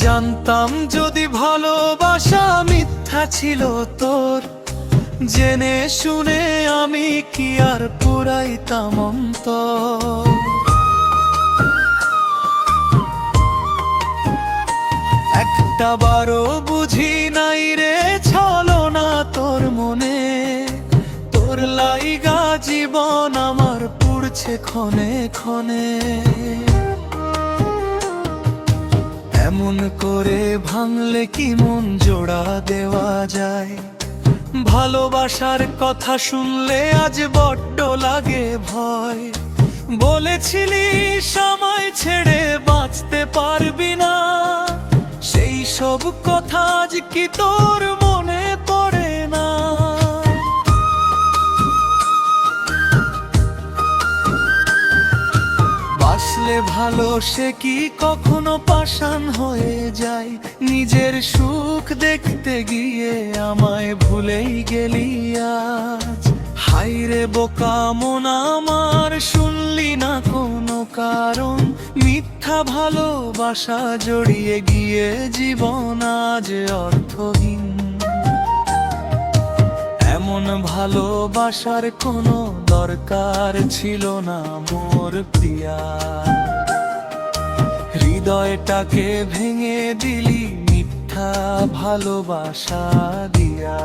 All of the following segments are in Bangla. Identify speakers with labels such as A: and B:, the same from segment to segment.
A: জানতাম যদি ভালোবাসা মিথ্যা ছিল তোর, জেনে শুনে আমি কি আর পুরাইতাম অন্তর। একটা বারও বুঝি নাই রে ছলনা তোর মনে, তোর লাইগা জীবন আমার পুড়ছে ক্ষণে ক্ষণে। এমন করে ভাঙলে কি মন জোড়া দেওয়া যায়? ভালোবাসার কথা শুনলে আজ বড্ড লাগে ভয়। বলেছিলি সময় ছেড়ে বাঁচতে পারবি না, সেই সব কথা আজ কি তোর মনে পড়ে না? বাসলে ভালো সে কি কখনো পাষাণ হয়ে যায়? নিজের সুখ দেখতে গিয়ে আমায় ভুলেই গেলি আজ। হায়রে বোকা মন আমার, শুনলি না কোনো কারণ? মিথ্যা ভালোবাসা জড়িয়ে গিয়ে জীবন আজ অর্থহীন। এমন ভালোবাসার কোনো দরকার ছিল না মোর প্রিয়া। হৃদয়টাকে ভেঙে দিলি মিথ্যা ভালোবাসা দিয়া।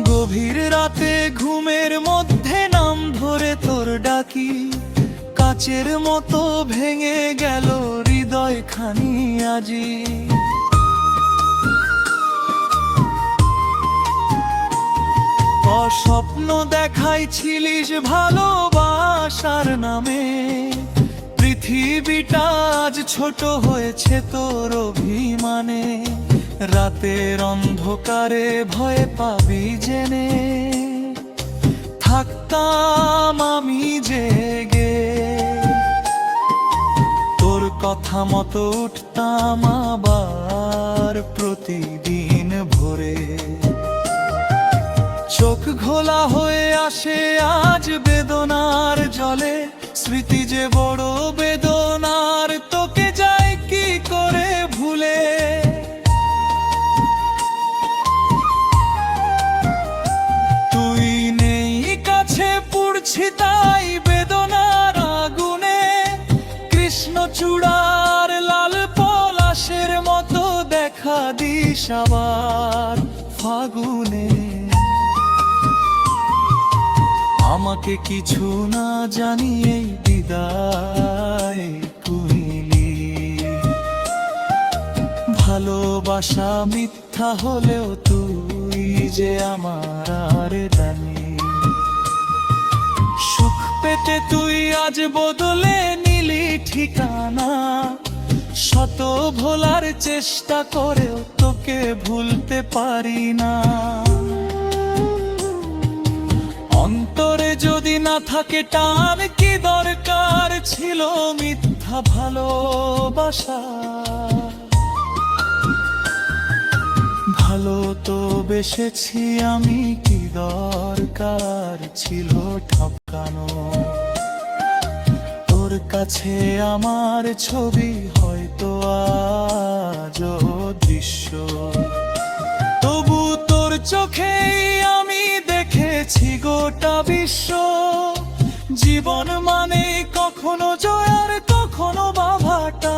A: গভীর রাতে ঘুমের মধ্যে নাম ধরে তোর ডাকি, কাচের মতো ভেঙে গেল হৃদয় খানি আজি। অস্বপ্ন দেখাইছিলিস ভালোবাসার নামে, পৃথিবীটা আজ ছোট হয়েছে তোর অভিমানে। রাতের অন্ধকারে ভয় পাবি জেনে থাকতাম আমি জেগে, তোর কথা মতো উঠতাম আবার প্রতিদিন ভোরে। চোখ ঘোলা হয়ে আসে আজ বেদনার জলে, স্মৃতি যে বড় বেদনার, তোকে যায় কি করে ভুলে? তুই নেই কাছে পুড়ছি তাই বেদনার আগুনে, কৃষ্ণচূড়ার লাল পলাশের মতো দেখা দিস আবার ফাগুনে। আমাকে কিছু না জানিয়ে বিদায় কইলি। ভালোবাসা মিথ্যা হলেও তুই যে আমার আর জানি। সুখ পেতে তুই আজ বদলে নিলি ঠিকানা, শত ভোলার চেষ্টা করেও তোকে ভুলতে পারি না। অন্তরে যদি না থাকে টান, কি দরকার ছিল মিথ্যা ভালোবাসা? ভালো তো বেসেছি আমি, কি দরকার ছিল ঠকানো? তোর কাছে আমার ছবি হয়তো আজও দৃশ্য, তবু তোর চোখেই আমি দেখেছি গোটা বিশ্ব। জীবন মানে কখনো জয়ার কখনো বাভাটা,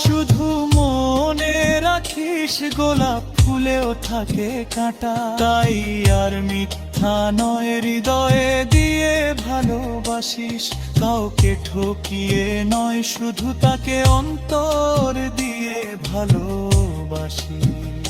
A: শুধু মনে রাখিস গোলাপ ফুলেও থাকে কাঁটা। তাই আর মিথ্যা নয় হৃদয়ে দিয়ে ভালোবাসিস, কাউকে ঠকিয়ে নয় শুধু তাকে অন্তর দিয়ে ভালোবাসিস।